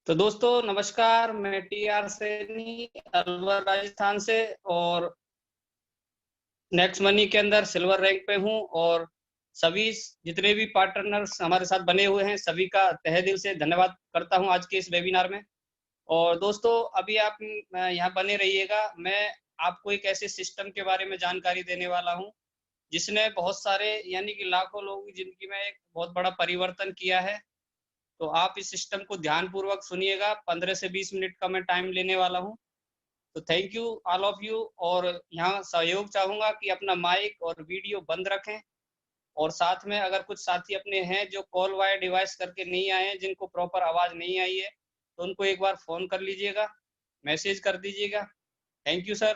तो दोस्तों नमस्कार, मैं टीआर सैनी अलवर राजस्थान से और नेक्स्ट मनी के अंदर सिल्वर रैंक पे हूँ। और सभी जितने भी पार्टनर्स हमारे साथ बने हुए हैं सभी का तहे दिल से धन्यवाद करता हूँ आज के इस वेबिनार में। और दोस्तों अभी आप यहाँ बने रहिएगा। मैं आपको एक ऐसे सिस्टम के बारे में जानकारी देने वाला हूँ जिसने बहुत सारे यानी कि लाखों लोगों की जिंदगी में एक बहुत बड़ा परिवर्तन किया है। तो आप इस सिस्टम को ध्यानपूर्वक सुनिएगा। 15 से 20 मिनट का मैं टाइम लेने वाला हूँ। तो thank you all of you. और यहाँ सहयोग चाहूंगा कि अपना माइक और वीडियो बंद रखें। और साथ में अगर कुछ साथी अपने हैं जो कॉल वायर डिवाइस करके नहीं आए हैं, जिनको प्रॉपर आवाज नहीं आई है, तो उनको एक बार फोन कर लीजिएगा, मैसेज कर दीजिएगा। Thank you sir.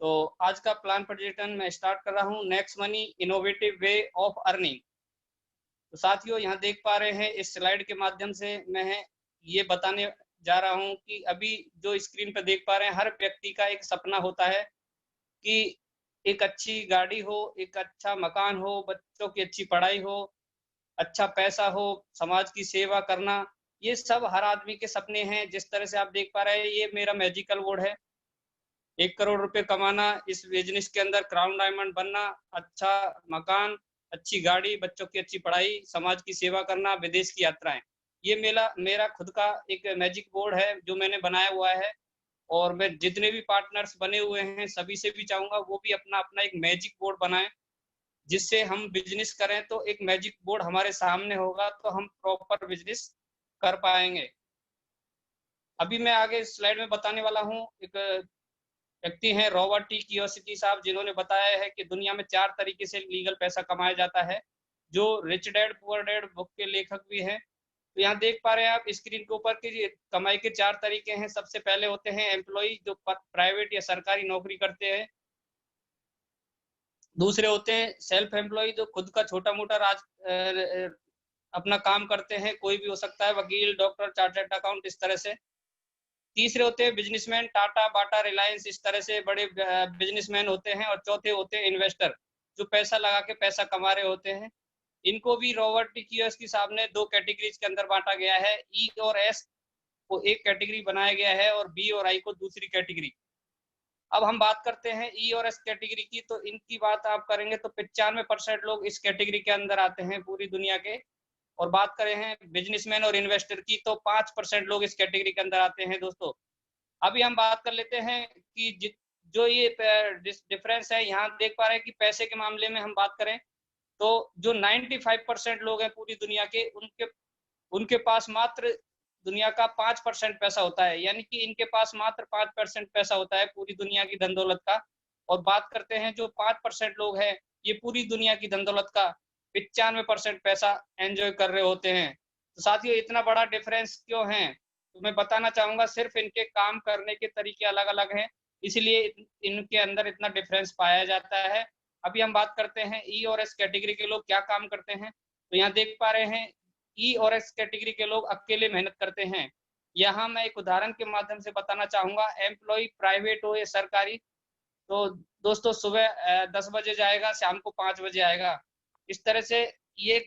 तो आज का प्लान प्रेजेंटेशन मैं स्टार्ट कर रहा हूँ, next money innovative way of earning. तो साथियों यहाँ देख पा रहे हैं इस स्लाइड के माध्यम से मैं ये बताने जा रहा हूँ कि अभी जो स्क्रीन पर देख पा रहे हैं, हर व्यक्ति का एक सपना होता है कि एक अच्छी गाड़ी हो, एक अच्छा मकान हो, बच्चों की अच्छी पढ़ाई हो, अच्छा पैसा हो, समाज की सेवा करना। ये सब हर आदमी के सपने हैं। जिस तरह से आप देख पा रहे हैं, ये मेरा मैजिकल बोर्ड है। 1 करोड़ रुपए कमाना, इस बिजनेस के अंदर क्राउन डायमंड बनना, अच्छा मकान, अच्छी गाड़ी, बच्चों की अच्छी पढ़ाई, समाज की सेवा करना, विदेश की यात्राएं। ये मेरा खुद का एक मैजिक बोर्ड है जो मैंने बनाया हुआ है। और मैं जितने भी पार्टनर्स बने हुए हैं सभी से भी चाहूंगा वो भी अपना अपना एक मैजिक बोर्ड बनाएं, जिससे हम बिजनेस करें तो एक मैजिक बोर्ड हमारे सामने होगा तो हम प्रॉपर बिजनेस कर पाएंगे। अभी मैं आगे स्लाइड में बताने वाला हूँ। एक व्यक्ति हैं रॉबर्ट टी कियोसाकी साहब, जिन्होंने बताया है कि दुनिया में 4 तरीके से लीगल पैसा कमाया जाता है, जो rich dad poor dad book के लेखक भी हैं। तो यहाँ देख पा रहे हैं आप स्क्रीन के ऊपर कि कमाई के 4 तरीके हैं। सबसे पहले होते हैं एम्प्लॉय, जो प्राइवेट या सरकारी नौकरी करते हैं। दूसरे होते हैं सेल्फ एम्प्लॉय, जो खुद का छोटा मोटा अपना काम करते हैं, कोई भी हो सकता है, वकील, डॉक्टर, चार्टर्ड अकाउंट, इस तरह से। तीसरे होते हैं बिजनेसमैन, टाटा, बाटा, रिलायंस, इस तरह से बड़े बिजनेसमैन होते हैं। और चौथे होते हैं इन्वेस्टर, जो पैसा लगा के पैसा कमा रहे होते हैं। इनको भी रॉबर्ट टी कियोसाकी साहब ने 2 कैटेगरीज के अंदर बांटा गया है। ई और एस को एक कैटेगरी बनाया गया है और बी और आई को दूसरी कैटेगरी। अब हम बात करते हैं ई और एस कैटेगरी की। तो इनकी बात आप करेंगे तो 95% लोग इस कैटेगरी के अंदर आते हैं पूरी दुनिया के। और बात करें हैं बिजनेसमैन और इन्वेस्टर की, तो 5% लोग इस कैटेगरी के अंदर आते हैं दोस्तों। अभी हम बात कर लेते हैं कि जो ये डिफरेंस है, यहाँ देख पा रहे हैं कि पैसे के मामले में हम बात करें तो जो 95% लोग हैं पूरी दुनिया के, उनके उनके पास मात्र दुनिया का 5% पैसा होता है। यानी कि इनके पास मात्र 5% पैसा होता है पूरी दुनिया की धन दौलत का। और बात करते हैं जो 5% लोग हैं, ये पूरी दुनिया की धन दौलत का 95% पैसा एंजॉय कर रहे होते हैं। तो साथियों इतना बड़ा डिफरेंस क्यों है, तो मैं बताना चाहूंगा सिर्फ इनके काम करने के तरीके अलग अलग हैं, इसलिए इनके अंदर इतना डिफरेंस पाया जाता है। अभी हम बात करते हैं ई और एस कैटेगरी के लोग क्या काम करते हैं। तो यहाँ देख पा रहे हैं ई और एस कैटेगरी के लोग अकेले मेहनत करते हैं। यहाँ मैं एक उदाहरण के माध्यम से बताना चाहूंगा। एम्प्लॉय प्राइवेट हो या सरकारी, तो दोस्तों सुबह 10 बजे जाएगा, शाम को 5 बजे आएगा। इस तरह से ये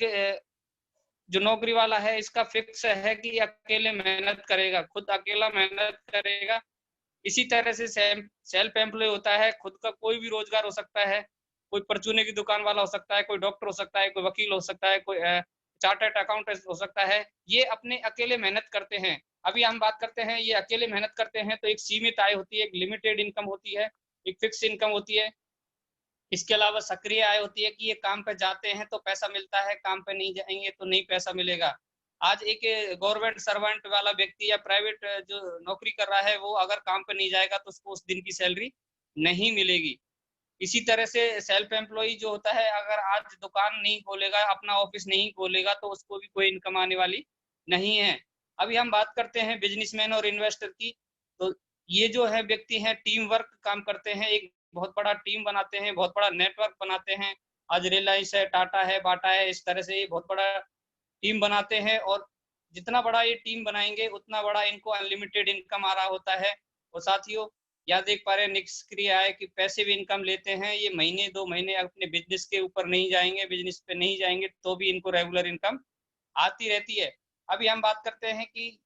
जो नौकरी वाला है इसका फिक्स है कि अकेले मेहनत करेगा, खुद अकेला मेहनत करेगा। इसी तरह से सेल्फ एम्प्लॉय होता है, खुद का कोई भी रोजगार हो सकता है, कोई परचूने की दुकान वाला हो सकता है, कोई डॉक्टर हो सकता है, कोई वकील हो सकता है, कोई चार्टर्ड अकाउंटेंट हो सकता है। ये अपने अकेले मेहनत करते हैं। अभी हम बात करते हैं ये अकेले मेहनत करते हैं तो एक सीमित आय होती है, एक लिमिटेड इनकम होती है, एक फिक्स इनकम होती है। इसके अलावा सक्रिय आय होती है कि ये काम पे जाते हैं तो पैसा मिलता है, काम पे नहीं जाएंगे तो नहीं पैसा मिलेगा। आज एक गवर्नमेंट सर्वेंट वाला व्यक्ति या प्राइवेट जो नौकरी कर रहा है, वो अगर काम पे नहीं जाएगा तो उसको उस दिन की सैलरी नहीं मिलेगी। इसी तरह से सेल्फ एम्प्लॉय जो होता है, अगर आज दुकान नहीं खोलेगा, अपना ऑफिस नहीं खोलेगा, तो उसको भी कोई इनकम आने वाली नहीं है। अभी हम बात करते हैं बिजनेसमैन और इन्वेस्टर की। तो ये जो है व्यक्ति हैं टीम वर्क काम करते हैं, एक बहुत बड़ा टीम बनाते हैं, बहुत बड़ा नेटवर्क बनाते हैं। आज रिलायंस है, टाटा है, बाटा है, इस तरह से ये बहुत बड़ा टीम बनाते हैं। और जितना बड़ा ये टीम बनाएंगे उतना बड़ा इनको अनलिमिटेड इनकम आ रहा होता है। और साथियों यहाँ देख पा रहे हैं निष्क्रिय आय कि पैसे भी इनकम लेते हैं, ये महीने 2 महीने अपने बिजनेस के ऊपर नहीं जाएंगे, बिजनेस पे नहीं जाएंगे तो भी इनको रेगुलर इनकम आती रहती है। अभी हम बात करते हैं कि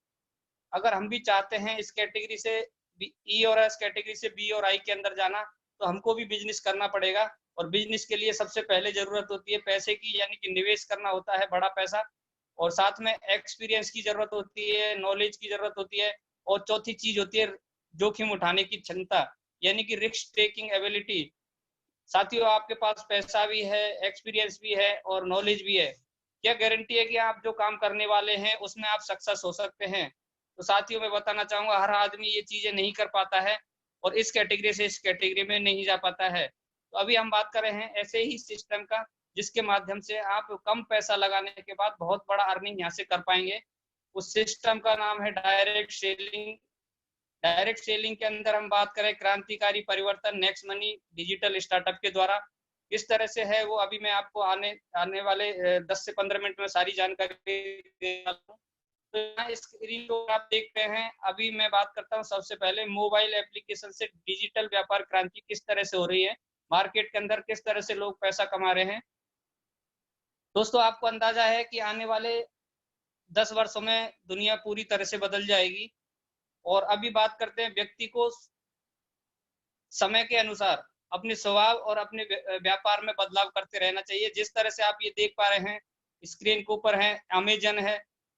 अगर हम भी चाहते हैं इस कैटेगरी से ई और एस कैटेगरी से बी और आई के अंदर जाना, तो हमको भी बिजनेस करना पड़ेगा। और बिजनेस के लिए सबसे पहले जरूरत होती है पैसे की, यानी कि निवेश करना होता है बड़ा पैसा, और साथ में एक्सपीरियंस की जरूरत होती है, नॉलेज की जरूरत होती है, और चौथी चीज होती है जोखिम उठाने की क्षमता, यानी कि रिस्क टेकिंग एबिलिटी। साथियों, आपके पास पैसा भी है, एक्सपीरियंस भी है और नॉलेज भी है, क्या गारंटी है कि आप जो काम करने वाले हैं उसमें आप सक्सेस हो सकते हैं? तो साथियों, मैं बताना चाहूंगा हर आदमी ये चीजें नहीं कर पाता है और इस कैटेगरी से इस कैटेगरी में नहीं जा पाता है। तो अभी हम बात कर रहे हैं ऐसे ही सिस्टम का, जिसके माध्यम से आप कम पैसा लगाने के बाद बहुत बड़ा अर्निंग यहाँ से कर पाएंगे। उस सिस्टम का नाम है डायरेक्ट सेलिंग। डायरेक्ट सेलिंग के अंदर हम बात करें क्रांतिकारी परिवर्तन नेक्स्ट मनी डिजिटल स्टार्टअप के द्वारा किस तरह से है, वो अभी मैं आपको आने आने वाले 10 से 15 मिनट में सारी जानकारी दे वाला हूँ। तो यहाँ स्क्रीन को आप देखते हैं, अभी मैं बात करता हूँ सबसे पहले मोबाइल एप्लीकेशन से डिजिटल व्यापार क्रांति किस तरह से हो रही है, मार्केट के अंदर किस तरह से लोग पैसा कमा रहे हैं। दोस्तों, आपको अंदाजा है कि आने वाले 10 वर्षों में दुनिया पूरी तरह से बदल जाएगी। और अभी बात करते हैं व्यक्ति को समय के अनुसार अपने स्वभाव और अपने व्यापार में बदलाव करते रहना चाहिए। जिस तरह से आप ये देख पा रहे हैं स्क्रीन के ऊपर है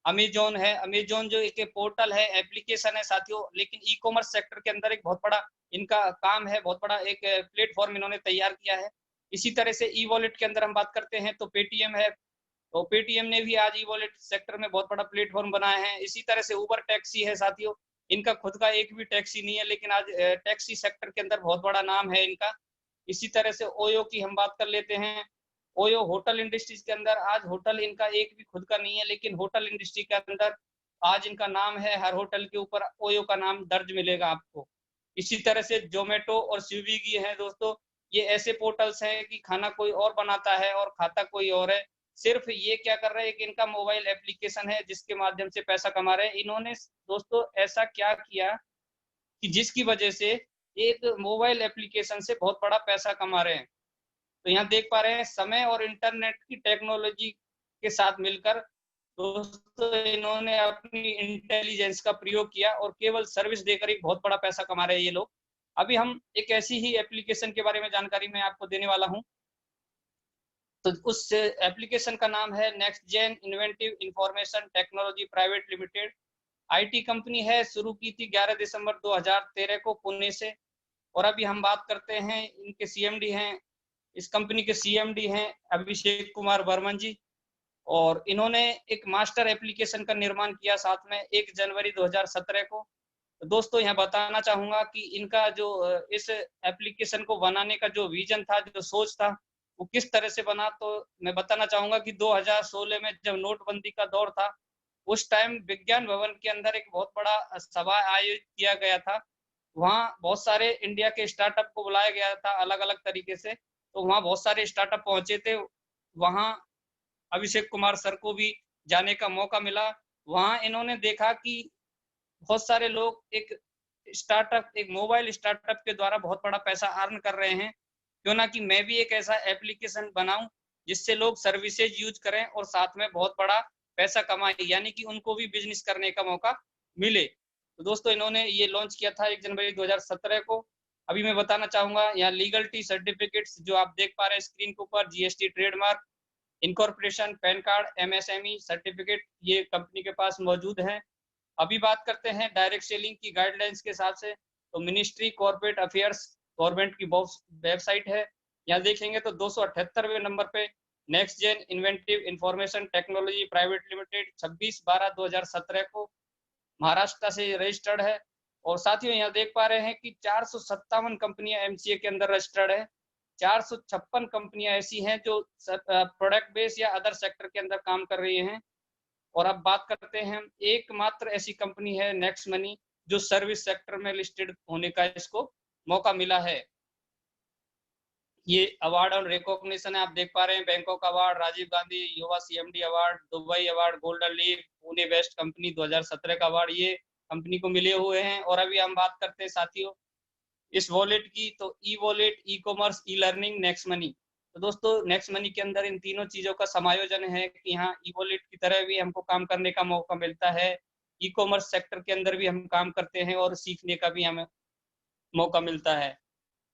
अमेजोन जो एक पोर्टल है, एप्लीकेशन है साथियों, लेकिन ई कॉमर्स सेक्टर के अंदर एक बहुत बड़ा इनका काम है, बहुत बड़ा एक प्लेटफॉर्म इन्होंने तैयार किया है। इसी तरह से ई वॉलेट के अंदर हम बात करते हैं तो पेटीएम है, तो पेटीएम ने भी आज ई वॉलेट सेक्टर में बहुत बड़ा प्लेटफॉर्म बनाया है। इसी तरह से उबर टैक्सी है साथियों, इनका खुद का एक भी टैक्सी नहीं है, लेकिन आज टैक्सी सेक्टर के अंदर बहुत बड़ा नाम है इनका। इसी तरह से ओयो की हम बात कर लेते हैं। ओयो होटल इंडस्ट्रीज के अंदर आज होटल इनका एक भी खुद का नहीं है, लेकिन होटल इंडस्ट्री के अंदर आज इनका नाम है, हर होटल के ऊपर ओयो का नाम दर्ज मिलेगा आपको। इसी तरह से जोमेटो और स्विगी है दोस्तों, ये ऐसे पोर्टल्स हैं कि खाना कोई और बनाता है और खाता कोई और है। सिर्फ ये क्या कर रहे हैं कि इनका मोबाइल एप्लीकेशन है जिसके माध्यम से पैसा कमा रहे हैं। इन्होंने दोस्तों ऐसा क्या किया कि जिसकी वजह से एक मोबाइल एप्लीकेशन से बहुत बड़ा पैसा कमा रहे हैं। तो यहाँ देख पा रहे हैं समय और इंटरनेट की टेक्नोलॉजी के साथ मिलकर दोस्तों इन्होंने अपनी इंटेलिजेंस का प्रयोग किया और केवल सर्विस देकर ही बहुत बड़ा पैसा कमा रहे हैं ये लोग। अभी हम एक ऐसी ही एप्लीकेशन के बारे में जानकारी मैं आपको देने वाला हूँ। तो उस एप्लीकेशन का नाम है next gen inventive information technology private limited. IT company है, शुरू की थी 11 दिसंबर 2013 को पुणे से। और अभी हम बात करते हैं इनके सीएमडी हैं, इस कंपनी के सीएमडी हैं अभिषेक कुमार बर्मन जी। और इन्होंने एक मास्टर एप्लीकेशन का निर्माण किया साथ में 1 जनवरी 2017 को। तो दोस्तों यहाँ बताना चाहूंगा कि इनका जो इस एप्लीकेशन को बनाने का जो विजन था, जो सोच था, वो किस तरह से बना। तो मैं बताना चाहूंगा कि 2016 में जब नोटबंदी का दौर था, उस टाइम विज्ञान भवन के अंदर एक बहुत बड़ा सभा आयोजित किया गया था। वहाँ बहुत सारे इंडिया के स्टार्टअप को बुलाया गया था अलग अलग तरीके से। तो वहाँ बहुत सारे स्टार्टअप पहुंचे थे, वहाँ अभिषेक कुमार सर को भी जाने का मौका मिला। वहाँ इन्होंने देखा कि बहुत सारे लोग एक मोबाइल स्टार्टअप के द्वारा बहुत बड़ा पैसा अर्न कर रहे हैं, क्यों ना कि मैं भी एक ऐसा एप्लीकेशन बनाऊं जिससे लोग सर्विसेज यूज करें और साथ में बहुत बड़ा पैसा कमाएं, यानी कि उनको भी बिजनेस करने का मौका मिले। तो दोस्तों इन्होंने ये लॉन्च किया था 1 जनवरी 2017 को। अभी मैं बताना चाहूंगा यहाँ लीगलिटी सर्टिफिकेट्स जो आप देख पा रहे हैं स्क्रीन के ऊपर, GST, trademark, incorporation, pan card, MSME certificate ये कंपनी के पास मौजूद हैं। अभी बात करते हैं डायरेक्ट सेलिंग की गाइडलाइंस के हिसाब से। तो मिनिस्ट्री कॉर्पोरेट अफेयर्स गवर्नमेंट की वेबसाइट है, यहाँ देखेंगे तो 278वें नंबर पे next gen inventive information technology private limited 26/12/2017 को महाराष्ट्र से रजिस्टर्ड है। और साथियों यहाँ देख पा रहे हैं कि 457 कंपनियां एमसीए के अंदर रजिस्टर्ड है। 456 कंपनियां ऐसी हैं जो प्रोडक्ट बेस या अदर सेक्टर के अंदर काम कर रही हैं। और अब बात करते हैं, एकमात्र ऐसी कंपनी है नेक्स्ट मनी जो सर्विस सेक्टर में लिस्टेड होने का इसको मौका मिला है। ये अवार्ड और रिकॉग्निशन है, आप देख पा रहे हैं बैंकॉक अवार्ड, राजीव गांधी युवा CMD award, Dubai award, golden league, Pune best company 2017 का अवार्ड ये कंपनी को मिले हुए हैं। और अभी हम बात करते हैं साथियों इस वॉलेट की, तो e wallet, e commerce, e learning, next money. तो दोस्तों नेक्स्ट मनी के अंदर इन तीनों चीजों का समायोजन है कि यहाँ ई वॉलेट की तरह भी हमको काम करने का मौका मिलता है, ई कॉमर्स सेक्टर के अंदर भी हम काम करते हैं और सीखने का भी हमें मौका मिलता है।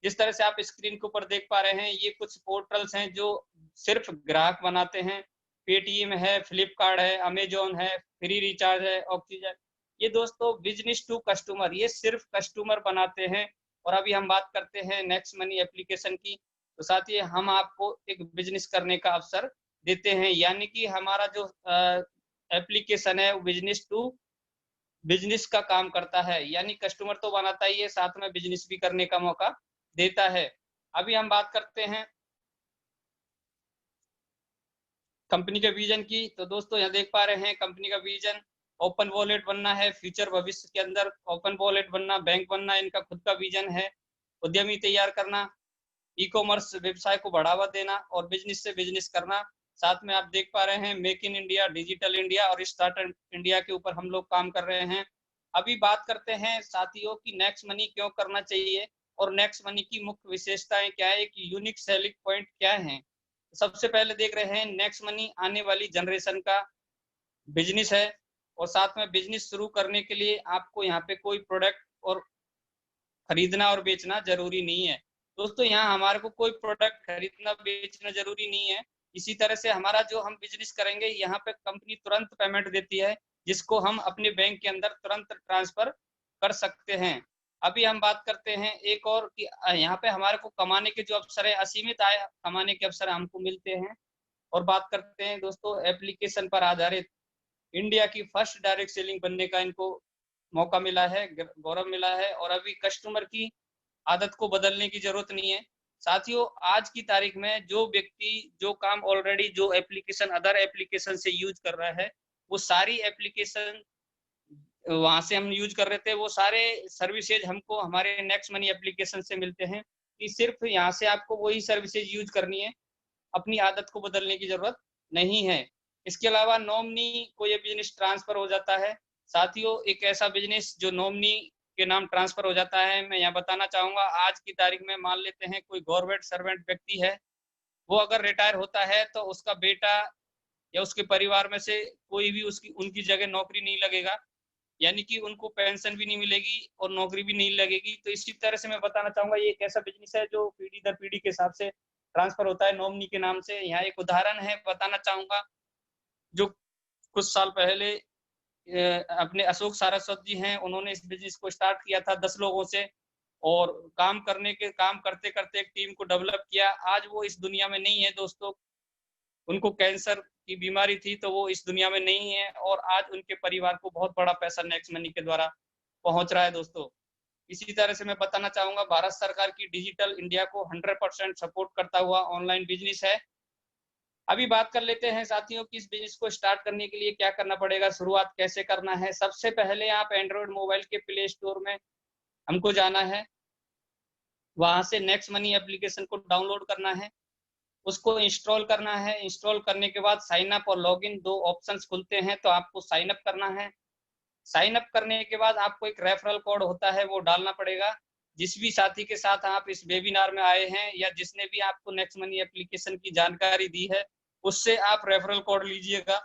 जिस तरह से आप स्क्रीन के ऊपर देख पा रहे हैं, ये कुछ पोर्टल्स हैं जो सिर्फ ग्राहक बनाते हैं। पेटीएम है, फ्लिपकार्ट है, अमेजोन है, फ्री रिचार्ज है, ऑक्सीजन। ये दोस्तों बिजनेस टू कस्टमर, ये सिर्फ कस्टमर बनाते हैं। और अभी हम बात करते हैं नेक्स्ट मनी एप्लीकेशन की, तो साथ ही हम आपको एक बिजनेस करने का अवसर देते हैं, यानी कि हमारा जो एप्लीकेशन है वो बिजनेस टू बिजनेस का काम करता है, यानी कस्टमर तो बनाता ही है, साथ में बिजनेस भी करने का मौका देता है। अभी हम बात करते हैं कंपनी के विजन की, तो दोस्तों यहाँ देख पा रहे हैं कंपनी का विजन ओपन वॉलेट बनना है, फ्यूचर भविष्य के अंदर ओपन वॉलेट बनना, बैंक बनना, इनका खुद का विजन है। उद्यमी तैयार करना, ई कॉमर्स व्यवसाय को बढ़ावा देना और बिजनेस से बिजनेस करना। साथ में आप देख पा रहे हैं make in India, digital India और स्टार्टअप इंडिया के ऊपर हम लोग काम कर रहे हैं। अभी बात करते हैं साथियों की नेक्स्ट मनी क्यों करना चाहिए और नेक्स्ट मनी की मुख्य विशेषताएं क्या है, कि यूनिक सेलिंग पॉइंट क्या है। सबसे पहले देख रहे हैं नेक्स्ट मनी आने वाली जनरेशन का बिजनेस है और साथ में बिजनेस शुरू करने के लिए आपको यहाँ पे कोई प्रोडक्ट और खरीदना और बेचना जरूरी नहीं है। दोस्तों यहाँ हमारे को कोई प्रोडक्ट खरीदना बेचना जरूरी नहीं है। इसी तरह से हमारा जो हम बिजनेस करेंगे, यहाँ पे कंपनी तुरंत पेमेंट देती है, जिसको हम अपने बैंक के अंदर तुरंत ट्रांसफर कर सकते हैं। अभी हम बात करते हैं एक और कि यहाँ पे हमारे को कमाने के जो अवसर है, असीमित आय कमाने के अवसर हमको मिलते हैं। और बात करते हैं दोस्तों एप्लीकेशन पर आधारित इंडिया की फर्स्ट डायरेक्ट सेलिंग बनने का इनको मौका मिला है, गौरव मिला है। और अभी कस्टमर की आदत को बदलने की जरूरत नहीं है। साथियों आज की तारीख में जो व्यक्ति जो काम ऑलरेडी जो एप्लीकेशन अदर एप्लीकेशन से यूज कर रहा है, वो सारी एप्लीकेशन वहां से हम यूज कर रहे थे, वो सारे सर्विसेज हमको हमारे नेक्स्ट मनी एप्लीकेशन से मिलते हैं, कि सिर्फ यहाँ से आपको वही सर्विसेज यूज करनी है, अपनी आदत को बदलने की जरूरत नहीं है। इसके अलावा नॉमिनी को ये बिजनेस ट्रांसफर हो जाता है। साथियों एक ऐसा बिजनेस जो नॉमिनी के नाम ट्रांसफर हो जाता है, मैं यहाँ बताना चाहूंगा आज की तारीख में मान लेते हैं कोई गवर्नमेंट सर्वेंट व्यक्ति है, वो अगर रिटायर होता है तो उसका बेटा या उसके परिवार में से कोई भी उसकी उनकी जगह नौकरी नहीं लगेगा, यानी कि उनको पेंशन भी नहीं मिलेगी और नौकरी भी नहीं लगेगी। तो इसी तरह से मैं बताना चाहूंगा ये एक ऐसा बिजनेस है जो पीढ़ी दर पीढ़ी के हिसाब से ट्रांसफर होता है नॉमिनी के नाम से। यहाँ एक उदाहरण है बताना चाहूंगा, जो कुछ साल पहले अपने अशोक सारस्वत जी हैं, उन्होंने इस बिजनेस को स्टार्ट किया था 10 लोगों से, और काम करते करते एक टीम को डेवलप किया। आज वो इस दुनिया में नहीं है दोस्तों, उनको कैंसर की बीमारी थी तो वो इस दुनिया में नहीं है, और आज उनके परिवार को बहुत बड़ा पैसा नेक्स्ट मनी के द्वारा पहुंच रहा है दोस्तों। इसी तरह से मैं बताना चाहूंगा भारत सरकार की डिजिटल इंडिया को 100% सपोर्ट करता हुआ ऑनलाइन बिजनेस है। अभी बात कर लेते हैं साथियों कि इस बिजनेस को स्टार्ट करने के लिए क्या करना पड़ेगा, शुरुआत कैसे करना है। सबसे पहले आप एंड्रॉइड मोबाइल के प्ले स्टोर में हमको जाना है, वहां से नेक्स्ट मनी एप्लीकेशन को डाउनलोड करना है, उसको इंस्टॉल करना है। इंस्टॉल करने के बाद साइन अप और लॉगिन दो ऑप्शंस खुलते हैं, तो आपको साइन अप करना है। साइन अप करने के बाद आपको एक रेफरल कोड होता है वो डालना पड़ेगा। जिस भी साथी के साथ आप इस वेबिनार में आए हैं या जिसने भी आपको नेक्स्ट मनी एप्लीकेशन की जानकारी दी है, उससे आप रेफरल कोड लीजिएगा।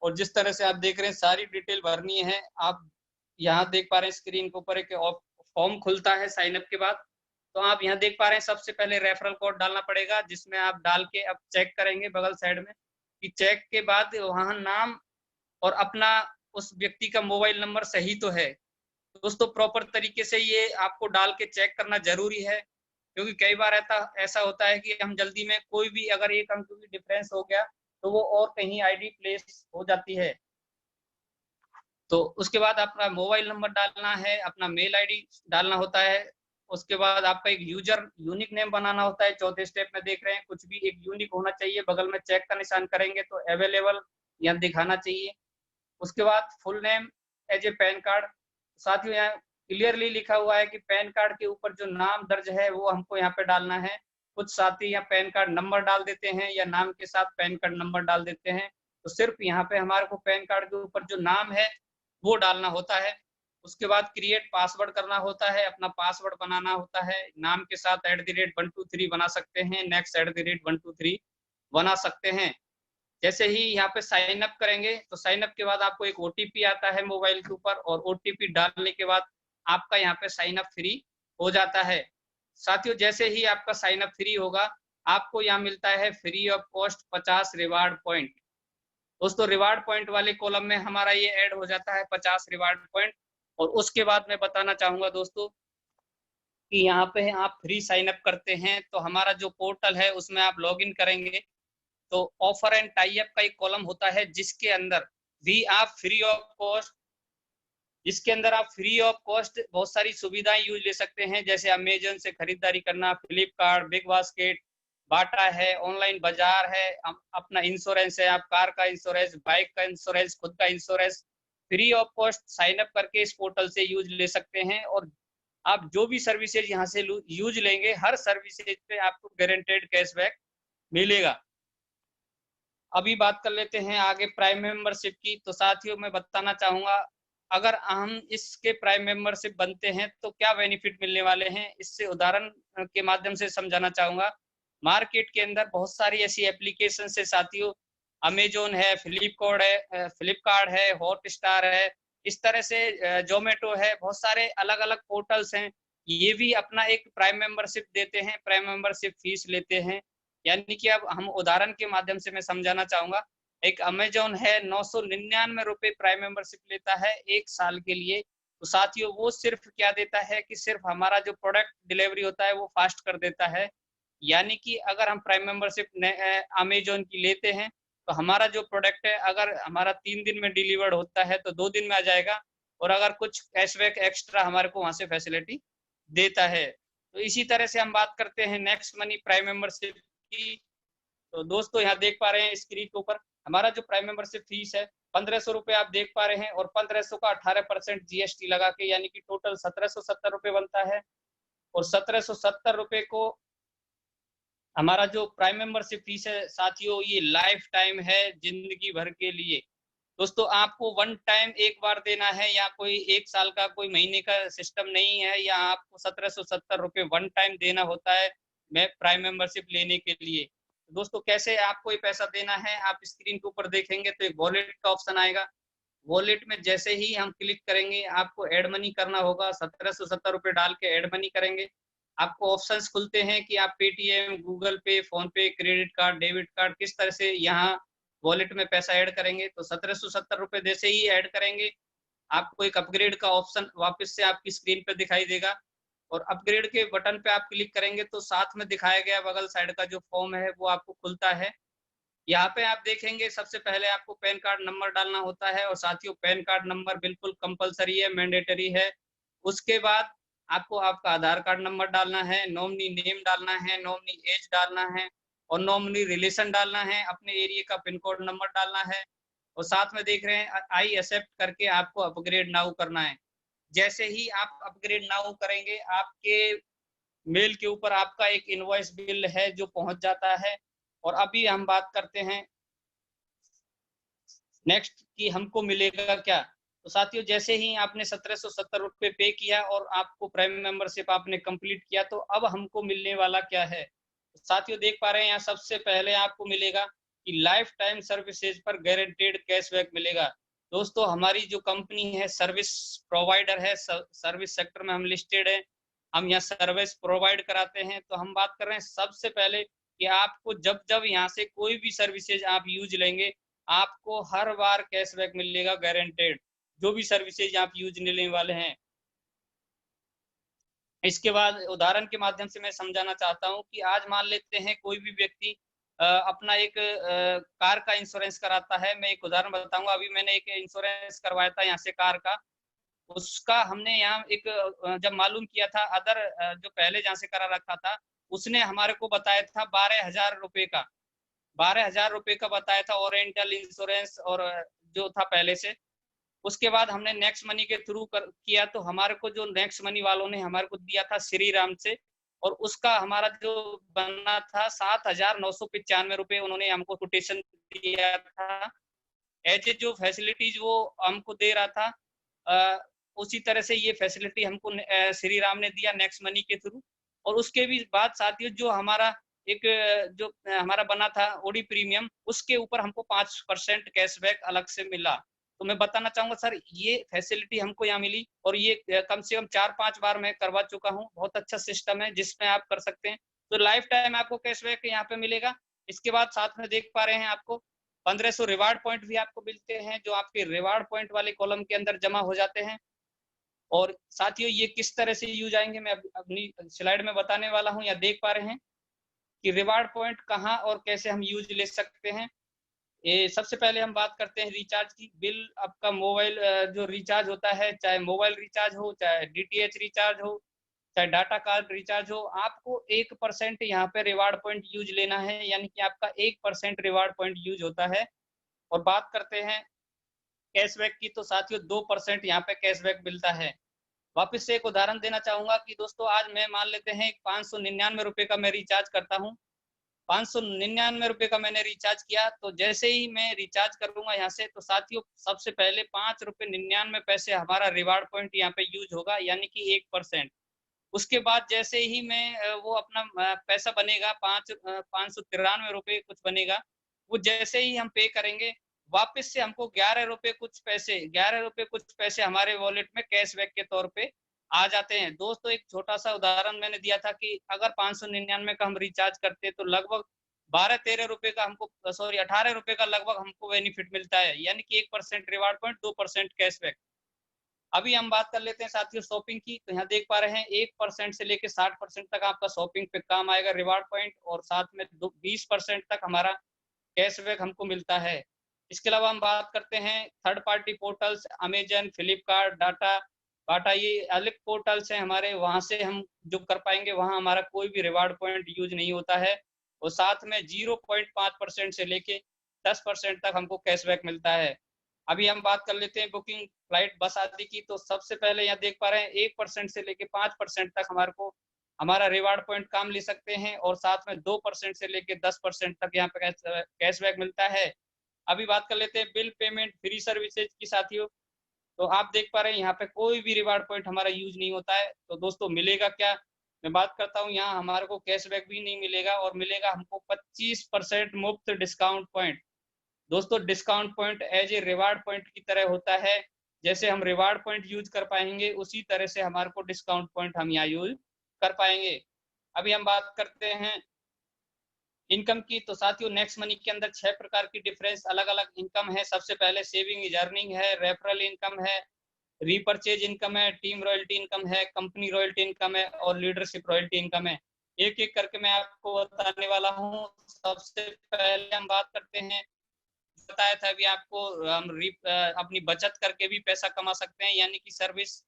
और जिस तरह से आप देख रहे हैं सारी डिटेल भरनी है। आप यहाँ देख पा रहे हैं स्क्रीन के ऊपर एक फॉर्म खुलता है साइन अप के बाद, तो आप यहाँ देख पा रहे हैं सबसे पहले रेफरल कोड डालना पड़ेगा, जिसमें आप डाल के अब चेक करेंगे बगल साइड में कि चेक के बाद वहाँ नाम और अपना उस व्यक्ति का मोबाइल नंबर सही तो है। दोस्तों प्रॉपर तरीके से ये आपको डाल के चेक करना जरूरी है, क्योंकि कई बार ऐसा होता है कि हम जल्दी में कोई भी अगर एक अंक भी डिफरेंस हो गया तो वो और कहीं आईडी प्लेस हो जाती है। तो उसके बाद अपना मोबाइल नंबर डालना है, अपना मेल आईडी डालना होता है। उसके बाद आपका एक यूजर यूनिक नेम बनाना होता है। चौथे स्टेप में देख रहे हैं कुछ भी एक यूनिक होना चाहिए, बगल में चेक का निशान करेंगे तो अवेलेबल यहाँ दिखाना चाहिए। उसके बाद full name as a PAN card, साथियों यहाँ क्लियरली लिखा हुआ है कि पैन कार्ड के ऊपर जो नाम दर्ज है वो हमको यहाँ पे डालना है। कुछ साथी यहाँ पैन कार्ड नंबर डाल देते हैं या नाम के साथ पैन कार्ड नंबर डाल देते हैं, तो सिर्फ यहाँ पे हमारे को पैन कार्ड के ऊपर जो नाम है वो डालना होता है। उसके बाद क्रिएट पासवर्ड करना होता है, अपना पासवर्ड बनाना होता है। नाम के साथ @123 बना सकते हैं, नेक्स्ट @123 बना सकते हैं। जैसे ही यहाँ पे साइन अप करेंगे तो साइन अप के बाद आपको एक ओटीपी आता है मोबाइल के ऊपर, और ओटीपी डालने के बाद आपका यहाँ पे साइन अप फ्री हो जाता है। साथियों, जैसे ही आपका साइन अप फ्री होगा, आपको यहाँ मिलता है free of cost 50 reward point. दोस्तों, रिवार्ड पॉइंट वाले कॉलम में हमारा ये ऐड हो जाता है 50 रिवार्ड पॉइंट। और उसके बाद मैं बताना चाहूंगा दोस्तों कि यहाँ पे आप फ्री साइन अप करते हैं तो हमारा जो पोर्टल है उसमें आप लॉग इन करेंगे तो ऑफर एंड टाई अप का एक कॉलम होता है, जिसके अंदर भी आप फ्री ऑफ कॉस्ट बहुत सारी सुविधाएं यूज ले सकते हैं। जैसे अमेजन से खरीदारी करना, फ्लिपकार्ट, बिग बास्केट, बाटा है, ऑनलाइन बाजार है, अपना इंश्योरेंस है, आप कार का इंश्योरेंस, बाइक का इंश्योरेंस, खुद का insurance free of cost sign up करके इस पोर्टल से यूज ले सकते हैं। और आप जो भी सर्विसेज यहाँ से यूज लेंगे, हर सर्विसेज पे आपको गारंटेड कैशबैक मिलेगा। अभी बात कर लेते हैं आगे प्राइम मेंबरशिप की। तो साथियों, मैं बताना चाहूंगा, अगर हम इसके प्राइम मेंबरशिप बनते हैं तो क्या बेनिफिट मिलने वाले हैं, इससे उदाहरण के माध्यम से समझाना चाहूंगा। मार्केट के अंदर बहुत सारी ऐसी एप्लीकेशन है साथियों, अमेजोन है, फ्लिपकार्ट है, हॉटस्टार है, इस तरह से जोमेटो है, बहुत सारे अलग अलग पोर्टल्स हैं। ये भी अपना एक प्राइम मेंबरशिप देते हैं, प्राइम मेंबरशिप फीस लेते हैं। यानी कि अब हम उदाहरण के माध्यम से मैं समझाना चाहूंगा। एक अमेजोन है, 999 रुपए प्राइम मेंबरशिप लेता है 1 साल के लिए। तो साथियों, वो सिर्फ क्या देता है कि सिर्फ हमारा जो प्रोडक्ट डिलीवरी होता है वो फास्ट कर देता है। यानी कि अगर हम प्राइम मेंबरशिप अमेजोन की लेते हैं तो हमारा जो प्रोडक्ट है, अगर हमारा 3 दिन में डिलीवर्ड होता है तो 2 दिन में आ जाएगा। और अगर कुछ कैशबैक एक्स्ट्रा हमारे को वहां से फैसिलिटी देता है। तो इसी तरह से हम बात करते हैं नेक्स्ट मनी प्राइम मेंबरशिप की। तो दोस्तों, यहाँ देख पा रहे हैं स्क्रीन के ऊपर हमारा जो प्राइम मेंबरशिप फीस है 1500 रुपए आप देख पा रहे हैं, और 1500 का 18% जीएसटी लगा के यानी कि टोटल 1770 रुपए बनता है। और 1770 रुपए को हमारा जो प्राइम मेंबरशिप फीस है साथियों, ये लाइफ टाइम है, जिंदगी भर के लिए। दोस्तों, आपको वन टाइम एक बार देना है, या कोई 1 साल का कोई महीने का सिस्टम नहीं है, या आपको 1770 रुपए वन टाइम देना होता है मैं प्राइम मेंबरशिप लेने के लिए। तो दोस्तों, कैसे आपको ये पैसा देना है, आप स्क्रीन के ऊपर देखेंगे तो एक वॉलेट का ऑप्शन आएगा। वॉलेट में जैसे ही हम क्लिक करेंगे, आपको एड मनी करना होगा, 1770 रुपए डाल के एड मनी करेंगे। आपको ऑप्शंस खुलते हैं कि आप पेटीएम, गूगल पे, फोन पे, क्रेडिट कार्ड, डेबिट कार्ड किस तरह से यहाँ वॉलेट में पैसा ऐड करेंगे। तो 1770 रुपए जैसे ही ऐड करेंगे, आपको एक अपग्रेड का ऑप्शन वापस से आपकी स्क्रीन पे दिखाई देगा। और अपग्रेड के बटन पे आप क्लिक करेंगे तो साथ में दिखाया गया बगल साइड का जो फॉर्म है वो आपको खुलता है। यहाँ पे आप देखेंगे सबसे पहले आपको पैन कार्ड नंबर डालना होता है, और साथियों पैन कार्ड नंबर बिल्कुल कंपलसरी है, मैंडेटरी है। उसके बाद आपको आपका आधार कार्ड नंबर डालना है, नॉमिनी नेम डालना है, नॉमिनी एज डालना है, और नॉमिनी रिलेशन डालना है, अपने एरिया का पिन कोड नंबर डालना है। और साथ में देख रहे हैं आई एक्सेप्ट करके आपको अपग्रेड नाउ करना है। जैसे ही आप अपग्रेड नाउ करेंगे, आपके मेल के ऊपर आपका एक इनवॉइस बिल है जो पहुंच जाता है। और अभी हम बात करते हैं नेक्स्ट कि हमको मिलेगा क्या। तो साथियों, जैसे ही आपने 1770 रुपए पे किया और आपको प्राइम मेंबरशिप आपने कंप्लीट किया, तो अब हमको मिलने वाला क्या है। तो साथियों, देख पा रहे हैं यहाँ सबसे पहले आपको मिलेगा कि लाइफ टाइम सर्विसेज पर गारंटेड कैशबैक मिलेगा। दोस्तों, हमारी जो कंपनी है सर्विस प्रोवाइडर है, सर्विस सेक्टर में हम लिस्टेड है, हम यहाँ सर्विस प्रोवाइड कराते हैं। तो हम बात कर रहे हैं सबसे पहले कि आपको जब जब यहाँ से कोई भी सर्विसेज आप यूज लेंगे, आपको हर बार कैशबैक मिलेगा गारंटेड, जो भी सर्विसेज आप यूज लेने वाले हैं। इसके बाद उदाहरण के माध्यम से मैं समझाना चाहता हूं कि आज मान लेते हैं कोई भी व्यक्ति अपना एक कार का इंश्योरेंस कराता है। मैं एक उदाहरण बताऊंगा, अभी मैंने एक इंश्योरेंस करवाया था यहाँ से कार का। उसका हमने यहाँ एक जब मालूम किया था, अदर जो पहले जहाँ से करा रखा था उसने हमारे को बताया था 12,000 रुपए का, 12,000 रुपए का बताया था ओरिएंटल इंश्योरेंस, और जो था पहले से। उसके बाद हमने नेक्स्ट मनी के थ्रू किया, तो हमारे को जो नेक्स्ट मनी वालों ने हमारे को दिया था श्री राम से, और उसका हमारा जो बना था 7,995 रुपए उन्होंने हमको कोटेशन दिया था। एज ए जो फैसिलिटीज वो हमको दे रहा था, उसी तरह से ये फैसिलिटी हमको श्री राम ने दिया नेक्स्ट मनी के थ्रू। और उसके भी बाद साथियों, जो हमारा एक जो हमारा बना था ओडी प्रीमियम, उसके ऊपर हमको 5% कैशबैक अलग से मिला। तो मैं बताना चाहूँगा सर, ये फैसिलिटी हमको यहाँ मिली और ये कम से कम 4-5 बार मैं करवा चुका हूँ। बहुत अच्छा सिस्टम है जिसमें आप कर सकते हैं। तो लाइफ टाइम आपको कैशबैक यहाँ पे मिलेगा। इसके बाद साथ में देख पा रहे हैं आपको 1500 रिवार्ड पॉइंट भी आपको मिलते हैं, जो आपके रिवार्ड पॉइंट वाले कॉलम के अंदर जमा हो जाते हैं। और साथियों, ये किस तरह से यूज आएंगे मैं अपनी स्लाइड में बताने वाला हूँ। या देख पा रहे हैं कि रिवार्ड पॉइंट कहाँ और कैसे हम यूज ले सकते हैं। ये सबसे पहले हम बात करते हैं रिचार्ज की। बिल आपका मोबाइल जो रिचार्ज होता है, चाहे मोबाइल रिचार्ज हो, चाहे डीटीएच रिचार्ज हो, चाहे डाटा कार्ड रिचार्ज हो, आपको 1% यहाँ पे रिवार्ड पॉइंट यूज लेना है, यानी कि आपका 1% रिवार्ड पॉइंट यूज होता है। और बात करते हैं कैशबैक की, तो साथियों 2% यहाँ पे कैशबैक मिलता है। वापस से एक उदाहरण देना चाहूंगा कि दोस्तों, आज मैं मान लेते हैं 599 रुपए का मैं रिचार्ज करता हूँ। 599 रुपए का मैंने रिचार्ज किया, तो जैसे ही मैं रिचार्ज करूंगा यहाँ से, तो साथियों सबसे पहले 5 रुपए 99 पैसे हमारा रिवार्ड पॉइंट यहाँ पे यूज होगा, यानी कि 1%। उसके बाद जैसे ही मैं वो अपना पैसा बनेगा 593 रुपए कुछ बनेगा, वो जैसे ही हम पे करेंगे, वापस से हमको 11 रुपए कुछ पैसे हमारे वॉलेट में कैशबैक के तौर पे आ जाते हैं। दोस्तों, एक छोटा सा उदाहरण मैंने दिया था कि अगर 599 का हम रिचार्ज करते तो लगभग 12-13 रुपए का हमको, सॉरी 18 रुपए का लगभग हमको बेनिफिट मिलता है, यानी कि 1% रिवार्ड पॉइंट, 2% कैशबैक। अभी हम बात कर लेते हैं साथियों शॉपिंग की। तो यहाँ देख पा रहे हैं 1% से लेकर 60% तक आपका शॉपिंग पे काम आएगा रिवार्ड पॉइंट, और साथ में 20% तक हमारा कैशबैक हमको मिलता है। इसके अलावा हम बात करते हैं third party portals, Amazon, Flipkart, डाटा बाटा, ये अलग पोर्टल्स हैं हमारे, वहां से हम जो कर पाएंगे, वहां हमारा कोई भी रिवार्ड पॉइंट यूज नहीं होता है। और साथ में 0.5% से लेके 10% तक हमको कैशबैक मिलता है। अभी हम बात कर लेते हैं बुकिंग फ्लाइट बस आदि की। तो सबसे पहले यहाँ देख पा रहे हैं 1% से लेके 5% तक हमारे को हमारा रिवार्ड पॉइंट काम ले सकते हैं, और साथ में 2% से लेके 10% तक यहाँ पे कैशबैक मिलता है। अभी बात कर लेते हैं बिल पेमेंट फ्री सर्विसेज की साथियों। तो आप देख पा रहे हैं यहाँ पे कोई भी रिवार्ड पॉइंट हमारा यूज नहीं होता है। तो दोस्तों मिलेगा क्या, मैं बात करता हूँ, यहाँ हमारे को कैशबैक भी नहीं मिलेगा, और मिलेगा हमको 25% मुफ्त डिस्काउंट पॉइंट। दोस्तों, discount point as a reward point की तरह होता है। जैसे हम रिवार्ड पॉइंट यूज कर पाएंगे, उसी तरह से हमारे को डिस्काउंट पॉइंट हम यहाँ यूज कर पाएंगे। अभी हम बात करते हैं इनकम की। तो साथियों, नेक्स्ट मनी के अंदर 6 प्रकार की डिफरेंस अलग अलग इनकम है। सबसे पहले सेविंग इज अर्निंग है, रेफरल इनकम है, रीपर्चेज इनकम है, टीम रॉयल्टी इनकम है, कंपनी रॉयल्टी इनकम है, और लीडरशिप रॉयल्टी इनकम है। एक एक करके मैं आपको बताने वाला हूँ। सबसे पहले हम बात करते हैं, बताया था अभी आपको, हम अपनी बचत करके भी पैसा कमा सकते हैं, यानी कि सर्विस,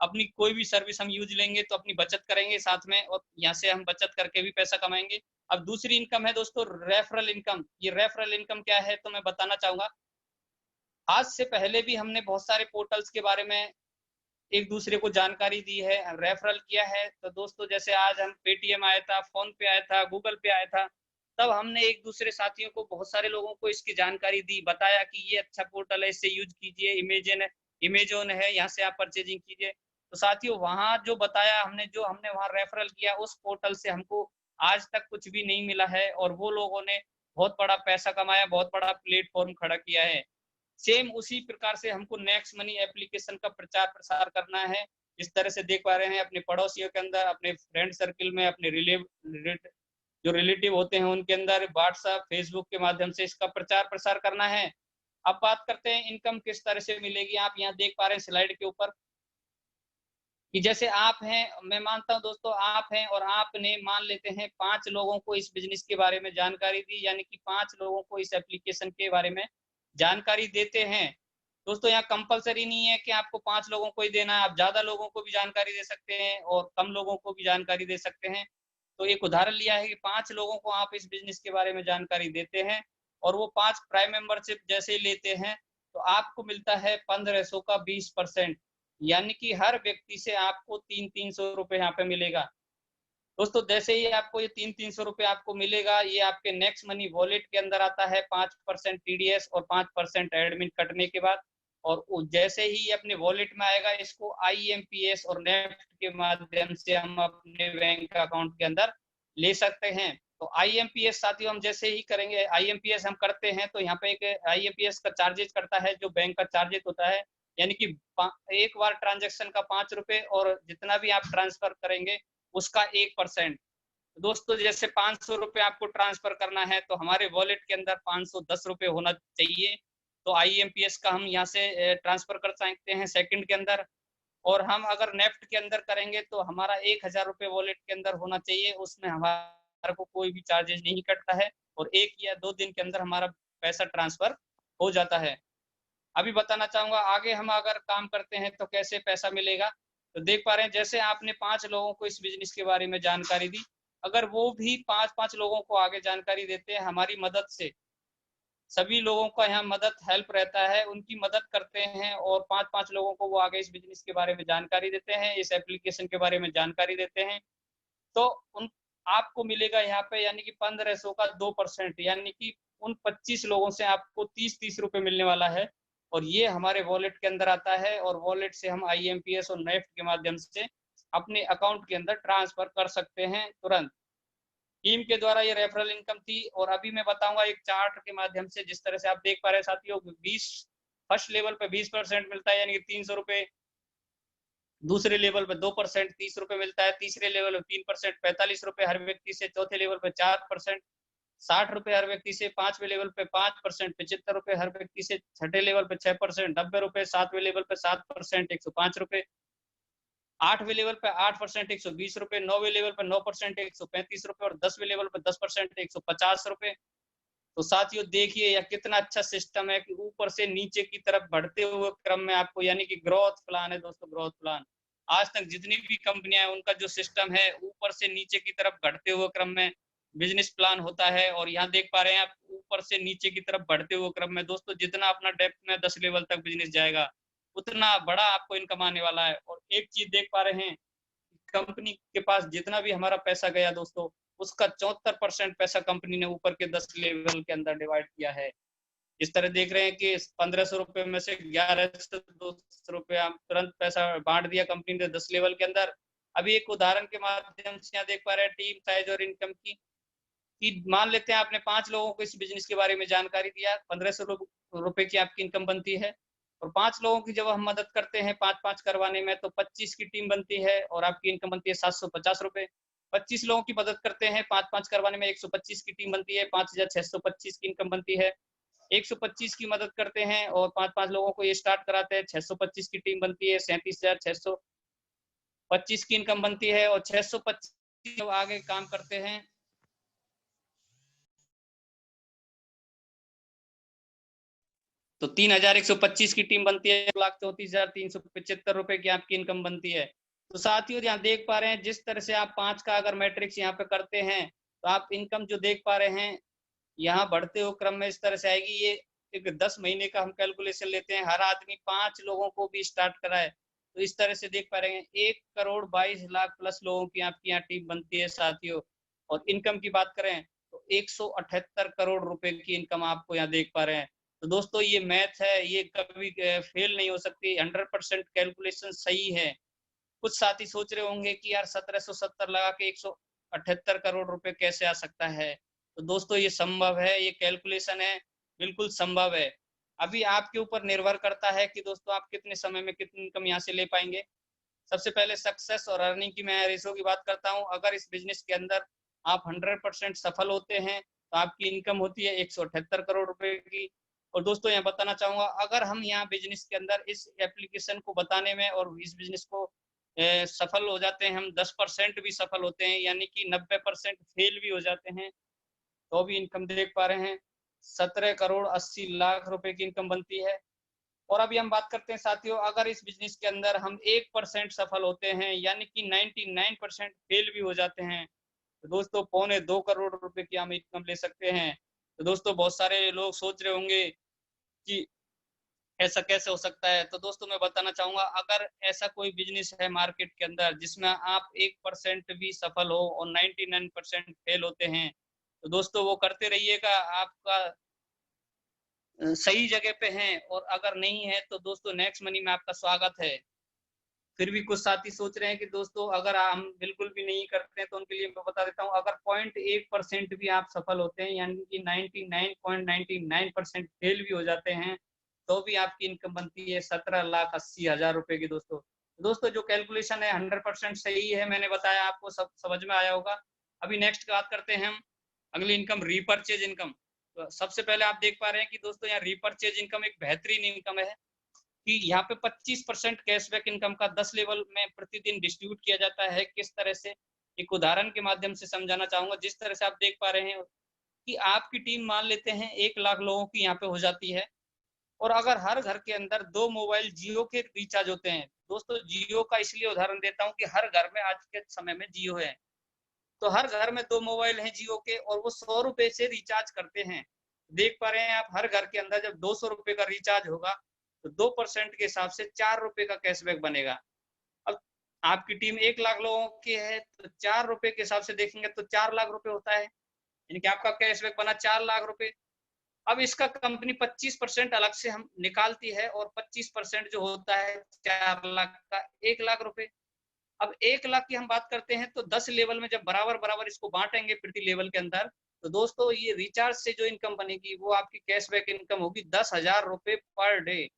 अपनी कोई भी सर्विस हम यूज लेंगे तो अपनी बचत करेंगे साथ में, और यहाँ से हम बचत करके भी पैसा कमाएंगे। अब दूसरी इनकम है दोस्तों रेफरल इनकम। ये रेफरल इनकम क्या है, तो मैं बताना चाहूंगा। आज से पहले भी हमने बहुत सारे पोर्टल्स के बारे में एक दूसरे को जानकारी दी है, रेफरल किया है। तो दोस्तों, जैसे आज हम पेटीएम आया था, फोन पे आया था, गूगल पे आया था, तब हमने एक दूसरे साथियों को, बहुत सारे लोगों को इसकी जानकारी दी, बताया कि ये अच्छा पोर्टल है, इससे यूज कीजिए, इमेजोन है, यहाँ से आप परचेजिंग कीजिए। तो साथियों, वहां जो बताया हमने, जो हमने वहां रेफरल किया, उस पोर्टल से हमको आज तक कुछ भी नहीं मिला है, और वो लोगों ने बहुत बड़ा पैसा कमाया, बहुत बड़ा प्लेटफॉर्म खड़ा किया है। सेम उसी प्रकार से हमको नेक्स्ट मनी एप्लीकेशन का प्रचार प्रसार करना है। इस तरह से देख पा रहे हैं अपने पड़ोसियों के अंदर, अपने फ्रेंड सर्किल में, अपने जो रिलेटिव होते हैं उनके अंदर, व्हाट्सएप, फेसबुक के माध्यम से इसका प्रचार प्रसार करना है। अब बात करते हैं इनकम किस तरह से मिलेगी। आप यहाँ देख पा रहे हैं स्लाइड के ऊपर कि जैसे आप हैं, मैं मानता हूं दोस्तों आप हैं, और आपने मान लेते हैं 5 लोगों को इस बिजनेस के बारे में जानकारी दी, यानी कि 5 लोगों को इस एप्लीकेशन के बारे में जानकारी देते हैं। दोस्तों, यहाँ कंपलसरी नहीं है कि आपको 5 लोगों को ही देना है, आप ज्यादा लोगों को भी जानकारी दे सकते हैं और कम लोगों को भी जानकारी दे सकते हैं। तो एक उदाहरण लिया है कि 5 लोगों को आप इस बिजनेस के बारे में जानकारी देते हैं, और वो 5 प्राइम मेंबरशिप जैसे ही लेते हैं, तो आपको मिलता है 1500 का 20%, यानी कि हर व्यक्ति से आपको 300-300 रुपए यहाँ पे मिलेगा। दोस्तों, जैसे ही आपको ये 300-300 रुपए आपको मिलेगा, ये आपके नेक्स्ट मनी वॉलेट के अंदर आता है 5% टीडीएस और 5% एडमिन कटने के बाद। और जैसे ही अपने वॉलेट में आएगा, इसको आईएमपीएस और नेफ्ट के माध्यम से हम अपने बैंक अकाउंट के अंदर ले सकते हैं। तो आईएमपीएस साथियों हम जैसे ही करेंगे, आईएमपीएस हम करते हैं तो यहाँ पे एक आईएमपीएस का चार्जेस करता है जो बैंक का चार्जेस होता है, यानी कि एक बार ट्रांजेक्शन का 5 रुपए और जितना भी आप ट्रांसफर करेंगे उसका 1%। दोस्तों जैसे 500 रुपए आपको ट्रांसफर करना है तो हमारे वॉलेट के अंदर 510 रुपए होना चाहिए। तो आईएमपीएस का हम यहाँ से ट्रांसफर कर सकते हैं सेकंड के अंदर। और हम अगर नेफ्ट के अंदर करेंगे तो हमारा 1000 रुपए वॉलेट के अंदर होना चाहिए, उसमें हमारे को कोई भी चार्जेस नहीं कटता है और 1 या 2 दिन के अंदर हमारा पैसा ट्रांसफर हो जाता है। अभी बताना चाहूंगा आगे हम अगर काम करते हैं तो कैसे पैसा मिलेगा। तो देख पा रहे हैं जैसे आपने 5 लोगों को इस बिजनेस के बारे में जानकारी दी, अगर वो भी 5-5 लोगों को आगे जानकारी देते हैं हमारी मदद से, सभी लोगों का यहाँ मदद हेल्प रहता है, उनकी मदद करते हैं और 5-5 लोगों को वो आगे इस बिजनेस के बारे में जानकारी देते हैं, इस एप्लीकेशन के बारे में जानकारी देते हैं, तो उन आपको मिलेगा यहाँ पे यानी कि 1500 का 2%, यानी कि उन 25 लोगों से आपको 30-30 रुपए मिलने वाला है और ये हमारे वॉलेट के अंदर आता है और वॉलेट से हम आईएमपीएस और नेफ्ट के माध्यम से अपने अकाउंट के अंदर ट्रांसफर कर सकते हैं तुरंत। टीम के द्वारा ये रेफरल इनकम थी और अभी मैं बताऊंगा एक चार्ट के माध्यम से, जिस तरह से आप देख पा रहे हैं साथियों, 20 फर्स्ट लेवल पे 20% मिलता है यानी कि 300 रुपए, दूसरे लेवल पे 2% 30 रुपए मिलता है, तीसरे लेवल पे 3% 45 रुपए हर व्यक्ति से, चौथे लेवल पे 4% 60 रुपए हर व्यक्ति से, पांचवें लेवल पे 5% 75 रुपए हर व्यक्ति से, छठे लेवल पे 6% 90 रुपए, सातवें लेवल पे 7% 105 रुपए, आठवें लेवल पे 8% 120 रुपए, नौवें लेवल पे 9% 135 रुपए और 10वें लेवल पे 10% 150 रुपए। तो साथियों देखिए यह कितना अच्छा सिस्टम है कि ऊपर से नीचे की तरफ बढ़ते हुए क्रम में आपको, यानी कि ग्रोथ प्लान है दोस्तों, ग्रोथ प्लान। आज तक जितनी भी कंपनियां हैं उनका जो सिस्टम है ऊपर से नीचे की तरफ बढ़ते हुए क्रम में बिजनेस प्लान होता है, और यहाँ देख पा रहे हैं आप ऊपर से नीचे की तरफ बढ़ते हुए क्रम में दोस्तों, जितना अपना डेप्थ में 10 लेवल तक बिजनेस जाएगा उतना बड़ा आपको इनकम आने वाला है। और एक चीज देख पा रहे हैं, कंपनी के पास जितना भी हमारा पैसा गया दोस्तों, उसका 74% पैसा कंपनी ने ऊपर के 10 लेवल के अंदर डिवाइड किया है। इस तरह देख रहे हैं कि 1500 रुपए में से 1100 रुपए तुरंत पैसा बांट दिया कंपनी ने 10 लेवल के अंदर। अभी एक उदाहरण के माध्यम से यहाँ देख पा रहे हैं टीम साइज और इनकम की, कि मान लेते हैं आपने 5 लोगों को इस बिजनेस के बारे में जानकारी दिया, 1500 रुपए की आपकी इनकम बनती है, और 5 लोगों की जब हम मदद करते हैं 5-5 करवाने में तो 25 की टीम बनती है और आपकी इनकम बनती है 750 रुपए। 25 लोगों की मदद करते हैं 5-5 करवाने में 125 की टीम बनती है, 5625 की इनकम बनती है। 125 की मदद करते हैं और 5-5 लोगों को ये स्टार्ट कराते हैं, 625 की टीम बनती है, 37,625 की इनकम बनती है। और 625 जब आगे काम करते हैं तो 3125 की टीम बनती है, 1,34,375 रुपए की आपकी इनकम बनती है। तो साथियों यहाँ देख पा रहे हैं जिस तरह से आप 5 का अगर मैट्रिक्स यहाँ पे करते हैं तो आप इनकम जो देख पा रहे हैं यहाँ बढ़ते हुए क्रम में इस तरह से आएगी। ये एक 10 महीने का हम कैलकुलेशन लेते हैं, हर आदमी 5 लोगों को भी स्टार्ट कराए तो इस तरह से देख पा रहे हैं 1,22,00,000 प्लस लोगों की आपकी यहाँ टीम बनती है साथियों। और इनकम की बात करें तो 178 करोड़ रुपए की इनकम आपको यहाँ देख पा रहे हैं। तो दोस्तों ये मैथ है, ये कभी फेल नहीं हो सकती, 100% कैलकुलेशन सही है। कुछ साथी सोच रहे होंगे कि यार 1770 लगा के 178 करोड़ रुपए कैसे आ सकता है। तो दोस्तों ये संभव है, ये कैलकुलेशन है, बिल्कुल संभव है। अभी आपके ऊपर निर्भर करता है कि दोस्तों आप कितने समय में कितनी इनकम यहाँ से ले पाएंगे। सबसे पहले सक्सेस और अर्निंग की मैं रेशो की बात करता हूँ। अगर इस बिजनेस के अंदर आप 100% सफल होते हैं तो आपकी इनकम होती है 178 करोड़ रुपए की। और दोस्तों यहाँ बताना चाहूंगा, अगर हम यहाँ बिजनेस के अंदर इस एप्लीकेशन को बताने में और इस बिजनेस को सफल हो जाते हैं, हम 10% भी सफल होते हैं यानी कि 90% फेल भी हो जाते हैं तो भी इनकम देख पा रहे हैं 17,80,00,000 रुपए की इनकम बनती है। और अभी हम बात करते हैं साथियों, अगर इस बिजनेस के अंदर हम 1% सफल होते हैं यानी कि 99% फेल भी हो जाते हैं तो दोस्तों 2.25 करोड़ रुपए की हम इनकम ले सकते हैं। तो दोस्तों बहुत सारे लोग सोच रहे होंगे कि ऐसा कैसे हो सकता है। तो दोस्तों मैं बताना चाहूंगा, अगर ऐसा कोई बिजनेस है मार्केट के अंदर जिसमें आप 1% भी सफल हो और 99% फेल होते हैं तो दोस्तों वो करते रहिएगा, आपका सही जगह पे हैं। और अगर नहीं है तो दोस्तों नेक्स्ट मनी में आपका स्वागत है। फिर भी कुछ साथी सोच रहे हैं कि दोस्तों अगर हम बिल्कुल भी नहीं करते हैं तो उनके लिए मैं बता देता हूँ, अगर 0.1% भी आप सफल होते हैं यानी कि 99.99% फेल भी हो जाते हैं तो भी आपकी इनकम बनती है 17,80,000 रुपए की दोस्तों। दोस्तों जो कैलकुलेशन है 100% सही है, मैंने बताया आपको सब समझ में आया होगा। अभी नेक्स्ट बात करते हैं हम अगली इनकम रीपर्चेज इनकम। तो सबसे पहले आप देख पा रहे हैं कि दोस्तों यहाँ रीपर्चेज इनकम एक बेहतरीन इनकम है कि यहाँ पे 25% कैशबैक इनकम का 10 लेवल में प्रतिदिन डिस्ट्रीब्यूट किया जाता है। किस तरह से, एक उदाहरण के माध्यम से समझाना चाहूंगा। जिस तरह से आप देख पा रहे हैं कि आपकी टीम मान लेते हैं 1 लाख लोगों की यहाँ पे हो जाती है और अगर हर घर के अंदर 2 मोबाइल जियो के रिचार्ज होते हैं, दोस्तों जियो का इसलिए उदाहरण देता हूँ कि हर घर में आज के समय में जियो है, तो हर घर में 2 मोबाइल हैं जियो के और वो 100 रुपए से रिचार्ज करते हैं। देख पा रहे हैं आप, हर घर के अंदर जब 200 रुपए का रिचार्ज होगा तो 2% के हिसाब से 4 रुपए का कैशबैक बनेगा। अब आपकी टीम 1 लाख लोगों की है तो 4 रुपए के हिसाब से देखेंगे तो 4 लाख रुपए होता है, यानी कि आपका कैशबैक बना 4 लाख रुपए। अब इसका कंपनी 25% अलग से हम निकालती है और 25% जो होता है 4 लाख का 1 लाख रुपए। अब 1 लाख की हम बात करते हैं तो 10 लेवल में जब बराबर बराबर इसको बांटेंगे प्रति लेवल के अंदर, तो दोस्तों ये रिचार्ज से जो इनकम बनेगी वो आपकी कैशबैक इनकम होगी 10,000 रुपए पर डे।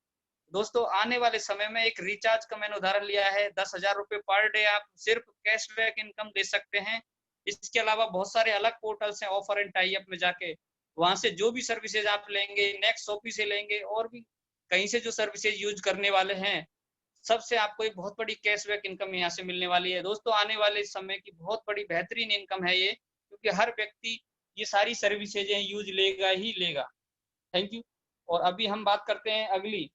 दोस्तों आने वाले समय में एक रिचार्ज का मैंने उदाहरण लिया है, 10,000 रुपए पर डे आप सिर्फ कैशबैक इनकम दे सकते हैं। इसके अलावा बहुत सारे अलग पोर्टल्स हैं ऑफर एंड टाई अप में जाके, वहां से जो भी सर्विसेज आप लेंगे, नेक्स्ट शॉपी से लेंगे और भी कहीं से जो सर्विसेज यूज करने वाले हैं, सबसे आपको एक बहुत बड़ी कैशबैक इनकम यहाँ से मिलने वाली है। दोस्तों आने वाले समय की बहुत बड़ी बेहतरीन इनकम है ये, क्योंकि हर व्यक्ति ये सारी सर्विसेज यूज लेगा ही लेगा। Thank you. और अभी हम बात करते हैं अगली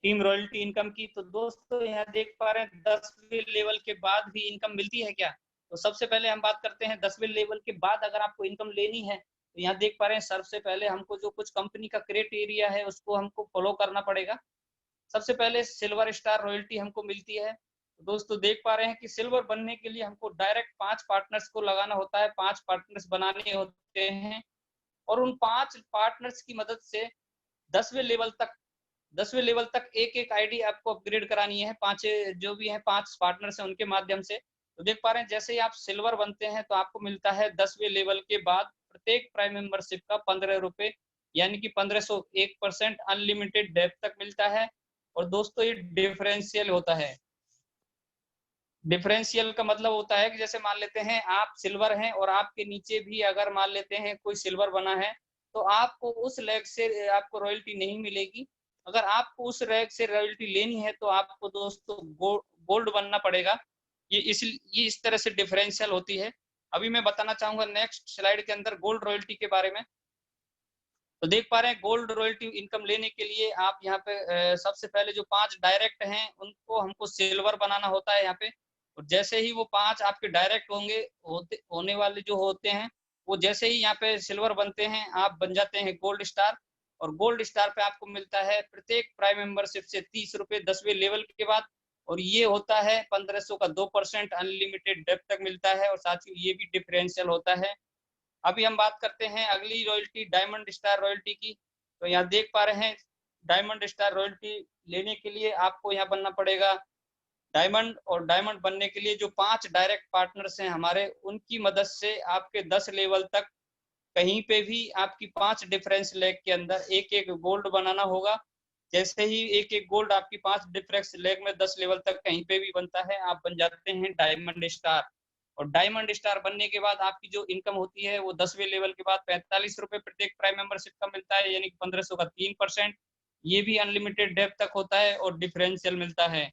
टीम रॉयल्टी इनकम की। तो दोस्तों यहाँ देख पा रहे हैं 10वें लेवल के बाद भी इनकम मिलती है क्या? तो सबसे पहले हम बात करते हैं 10वें लेवल के बाद अगर आपको इनकम लेनी है तो यहाँ देख पा रहे हैं सबसे पहले हमको जो कुछ कंपनी का क्राइटेरिया है उसको हमको फॉलो करना पड़ेगा। सबसे पहले सिल्वर स्टार रॉयल्टी हमको मिलती है। तो दोस्तों देख पा रहे हैं कि सिल्वर बनने के लिए हमको डायरेक्ट 5 पार्टनर्स को लगाना होता है, 5 पार्टनर्स बनाने होते हैं और उन 5 पार्टनर्स की मदद से 10वें लेवल तक 10वें लेवल तक एक एक आईडी आपको अपग्रेड करानी है। 5 जो भी हैं 5 पार्टनर्स हैं उनके माध्यम से। तो देख पा रहे हैं जैसे ही आप सिल्वर बनते हैं तो आपको मिलता है 10वें लेवल के बाद प्रत्येक प्राइम मेंबरशिप का 15 रुपए, यानी कि 1500 1% अनलिमिटेड डेप्थ तक मिलता है। और दोस्तों ये डिफरेंशियल होता है। डिफरेंशियल का मतलब होता है कि जैसे मान लेते हैं आप सिल्वर हैं और आपके नीचे भी अगर मान लेते हैं कोई सिल्वर बना है तो आपको उस रैंक से आपको रॉयल्टी नहीं मिलेगी। अगर आपको उस रैंक से रॉयल्टी लेनी है तो आपको दोस्तों गोल्ड बनना पड़ेगा। ये इस तरह से डिफरेंशियल होती है। अभी मैं बताना चाहूंगा नेक्स्ट स्लाइड के अंदर गोल्ड रॉयल्टी के बारे में। तो देख पा रहे हैं गोल्ड रॉयल्टी इनकम लेने के लिए आप यहाँ पे सबसे पहले जो 5 डायरेक्ट हैं उनको हमको सिल्वर बनाना होता है यहाँ पे। और जैसे ही वो 5 आपके डायरेक्ट होने वाले जो होते हैं वो जैसे ही यहाँ पे सिल्वर बनते हैं आप बन जाते हैं गोल्ड स्टार। और गोल्ड स्टार पे आपको मिलता है प्रत्येक प्राइम मेंबरशिप से 30 रुपए 10वें लेवल के बाद। और ये होता है 1500 का 2% अनलिमिटेड डेप्थ तक मिलता है और साथ ही ये भी डिफरेंशियल होता है। अभी हम बात करते हैं अगली रॉयल्टी डायमंड स्टार रॉयल्टी की। तो यहाँ देख पा रहे हैं डायमंड स्टार रॉयल्टी लेने के लिए आपको यहाँ बनना पड़ेगा डायमंड। और डायमंड बनने के लिए जो 5 डायरेक्ट पार्टनर्स हैं हमारे उनकी मदद से आपके 10 लेवल तक कहीं पे भी आपकी 5 डिफरेंस लेग के अंदर एक एक गोल्ड बनाना होगा। जैसे ही एक एक गोल्ड आपकी 5 डिफरेंस लेग में 10 लेवल तक कहीं पे भी बनता है आप बन जाते हैं डायमंड स्टार। और डायमंड स्टार बनने के बाद आपकी जो इनकम होती है वो 10वें लेवल के बाद 45 रुपए प्रत्येक प्राइम मेंबरशिप का मिलता है, यानी कि 1500 का 3%। ये भी अनलिमिटेड डेप्थ तक होता है और डिफरेंशियल मिलता है।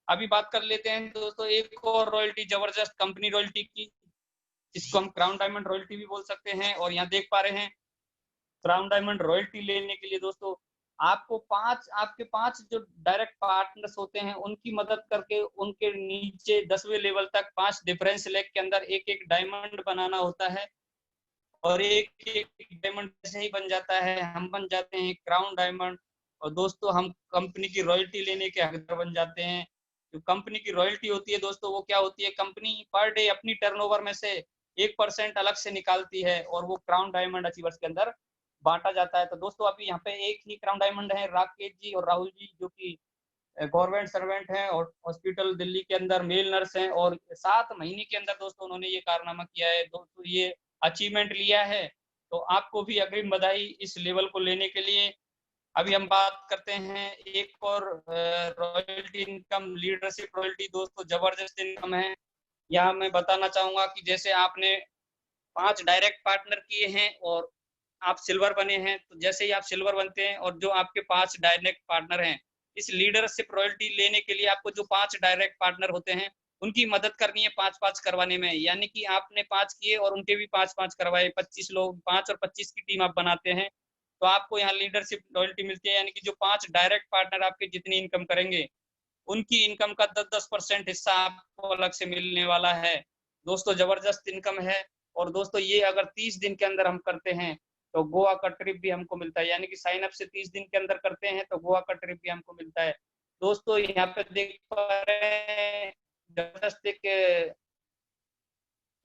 अभी बात कर लेते हैं दोस्तों एक और रॉयल्टी जबरदस्त कंपनी रॉयल्टी की, जिसको हम क्राउन डायमंड रॉयल्टी भी बोल सकते हैं। और यहाँ देख पा रहे हैं क्राउन डायमंड रॉयल्टी लेने के लिए दोस्तों आपको आपके 5 जो डायरेक्ट पार्टनर्स होते हैं उनकी मदद करके उनके नीचे 10वें लेवल तक 5 डिफरेंस लेग के अंदर एक एक डायमंड बनाना होता है। और एक एक डायमंड जैसे ही बन जाता है हम बन जाते हैं क्राउन डायमंड। और दोस्तों हम कंपनी की रॉयल्टी लेने के हकदार बन जाते हैं। जो कंपनी की रॉयल्टी होती है दोस्तों वो क्या होती है, कंपनी पर डे अपनी टर्नओवर में से 1% अलग से निकालती है और वो क्राउन डायमंड अचीवर्स के अंदर बांटा जाता है। तो दोस्तों अभी यहाँ पे एक ही क्राउन डायमंड है राकेश जी और राहुल जी जो कि गवर्नमेंट सर्वेंट हैं और हॉस्पिटल दिल्ली के अंदर मेल नर्स हैं, और 7 महीने के अंदर दोस्तों उन्होंने ये कारनामा किया है दोस्तों, ये अचीवमेंट लिया है। तो आपको भी अग्रिम बधाई इस लेवल को लेने के लिए। अभी हम बात करते हैं एक और रॉयल्टी इनकम, लीडरशिप रॉयल्टी दोस्तों जबरदस्त इनकम है। यहाँ मैं बताना चाहूंगा कि जैसे आपने 5 डायरेक्ट पार्टनर किए हैं और आप सिल्वर बने हैं, तो जैसे ही आप सिल्वर बनते हैं और जो आपके 5 डायरेक्ट पार्टनर हैं, इस लीडरशिप रॉयल्टी लेने के लिए आपको जो 5 डायरेक्ट पार्टनर होते हैं उनकी मदद करनी है 5-5 करवाने में। यानी कि आपने 5 किए और उनके भी 5-5 करवाए, 25 लोग, 5 और 25 की टीम आप बनाते हैं, तो आपको यहाँ लीडरशिप रॉयल्टी मिलती है। यानी कि जो 5 डायरेक्ट पार्टनर आपके जितनी इनकम करेंगे उनकी इनकम का 10-10% हिस्सा आपको अलग से मिलने वाला है। दोस्तों जबरदस्त इनकम है। और दोस्तों ये अगर 30 दिन के अंदर हम करते हैं तो गोवा का ट्रिप भी हमको मिलता है। यानी कि साइन अप से 30 दिन के अंदर करते हैं तो गोवा का ट्रिप भी हमको मिलता है। दोस्तों यहाँ पे देख पा रहे हैं जबरदस्त एक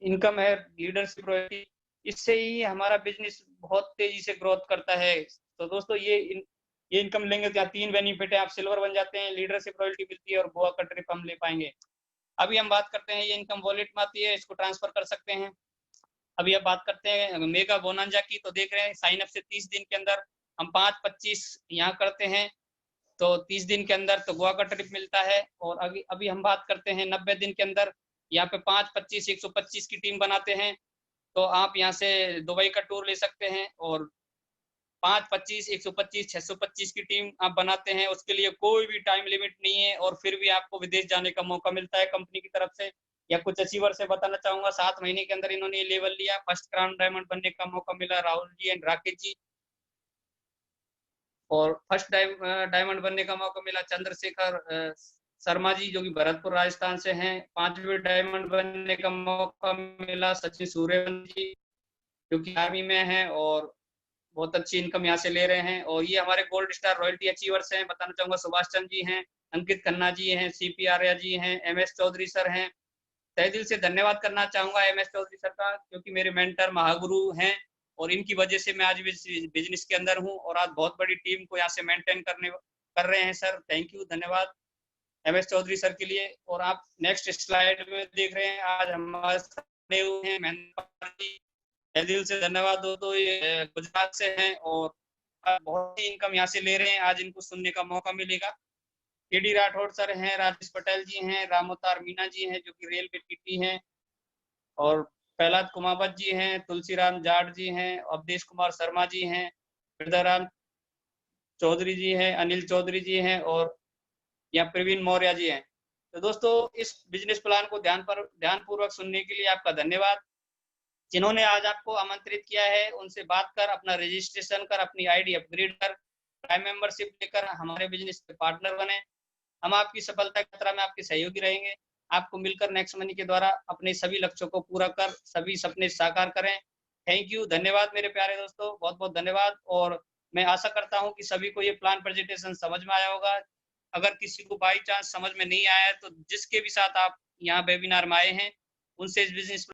इनकम है लीडरशिप रॉयल्टी, इससे ही हमारा बिजनेस बहुत तेजी से ग्रोथ करता है। तो दोस्तों ये इनकम लेंगे तो 3 बेनिफिट है, आप सिल्वर बन जाते हैं, लीडरशिप रॉयल्टी मिलती है और गोवा का ट्रिप हम ले पाएंगे। अभी हम बात करते हैं, ये इनकम वॉलेट में आती है, इसको ट्रांसफर कर सकते हैं। अभी अब बात करते हैं मेगा बोनांजा की, तो देख रहे हैं साइन अप से 30 दिन के अंदर हम 5-25 यहाँ करते हैं तो 30 दिन के अंदर तो गोवा का ट्रिप मिलता है। और अभी अभी हम बात करते हैं 90 दिन के अंदर, यहाँ पे 5-25 125 की टीम बनाते हैं तो आप यहाँ से दुबई का टूर ले सकते हैं। और 5-25 125 625 की टीम आप बनाते हैं, उसके लिए कोई भी टाइम लिमिट नहीं है और फिर भी आपको विदेश जाने का मौका मिलता है कंपनी की तरफ से। या कुछ अचीवर से बताना चाहूंगा, 7 महीने के अंदर इन्होंने ये लेवल लिया, फर्स्ट क्राउन डायमंड बनने का मौका मिला राहुल जी एंड राकेश जी, और फर्स्ट डायमंड बनने का मौका मिला चंद्रशेखर शर्मा जी जो कि भरतपुर राजस्थान से हैं। 5वें डायमंड बनने का मौका मिला सचिन सूर्यवंशी जी जो कि आर्मी में हैं और बहुत अच्छी इनकम यहाँ से ले रहे हैं। और ये हमारे गोल्ड स्टार रॉयल्टी अचीवर्स हैं, बताना चाहूंगा सुभाष चंद्र जी हैं, अंकित खन्ना जी हैं, सीपी आर्या जी हैं, एमएस चौधरी सर हैं। तहे दिल से धन्यवाद करना चाहूंगा एमएस चौधरी सर का, क्योंकि मेरे मेंटर महागुरु हैं और इनकी वजह से मैं आज बिजनेस के अंदर हूँ और आज बहुत बड़ी टीम को यहाँ से मेंटेन कर रहे हैं सर। थैंक यू, धन्यवाद एमएस चौधरी सर के लिए। और आप नेक्स्ट स्लाइड में देख रहे हैं आज हमारे सामने हुए हैं महेंद्र जी, दिल से धन्यवाद दो। तो ये गुजरात से हैं और बहुत ही इनकम यहाँ से ले रहे हैं, आज इनको सुनने का मौका मिलेगा। केडी राठौड़ सर हैं, राजेश पटेल जी हैं, रामोतार मीना जी हैं जो कि रेलवे टीटी हैं, और प्रहलाद कुमावत जी हैं, तुलसीराम जाट जी हैं, अवधेश कुमार शर्मा जी हैं, हृदयराम चौधरी जी हैं, अनिल चौधरी जी हैं और यहाँ प्रवीण मौर्य जी हैं। तो दोस्तों इस बिजनेस प्लान को ध्यानपूर्वक सुनने के लिए आपका धन्यवाद। जिन्होंने आज आपको आमंत्रित किया है उनसे बात कर, अपना रजिस्ट्रेशन कर, अपनी आईडी अपग्रेड कर, प्राइम मेंबरशिप लेकर हमारे बिजनेस के पार्टनर बने। हम आपकी सफलता की यात्रा में आपके सहयोगी रहेंगे। आपको मिलकर नेक्स्ट मनी के द्वारा अपने सभी लक्ष्यों को पूरा कर सभी सपने साकार करें। थैंक यू, धन्यवाद मेरे प्यारे दोस्तों, बहुत बहुत धन्यवाद। और मैं आशा करता हूं कि सभी को ये प्लान प्रेजेंटेशन समझ में आया होगा। अगर किसी को बाई चांस समझ में नहीं आया है तो जिसके भी साथ आप यहाँ वेबिनार में आए हैं उनसे इस बिजनेस